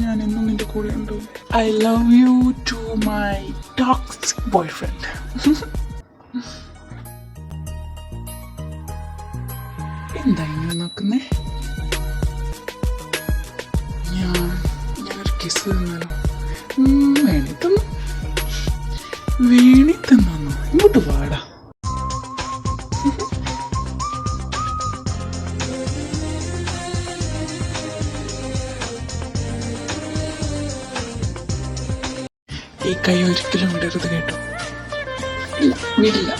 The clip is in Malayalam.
ഞാൻ എന്നും നിന്റെ കൂടെ ഉണ്ടോ? I love you too my toxic boyfriend. എന്താ ഇങ്ങനെ നോക്കുന്നേ? ഞാനൊരു കിസ് തന്നാലോ? വേണി തന്നു. ഇങ്ങോട്ട് വാടാ. ഈ കൈ ഒരിക്കലും വിടരുത് കേട്ടോ. ഇല്ല, വിടില്ല.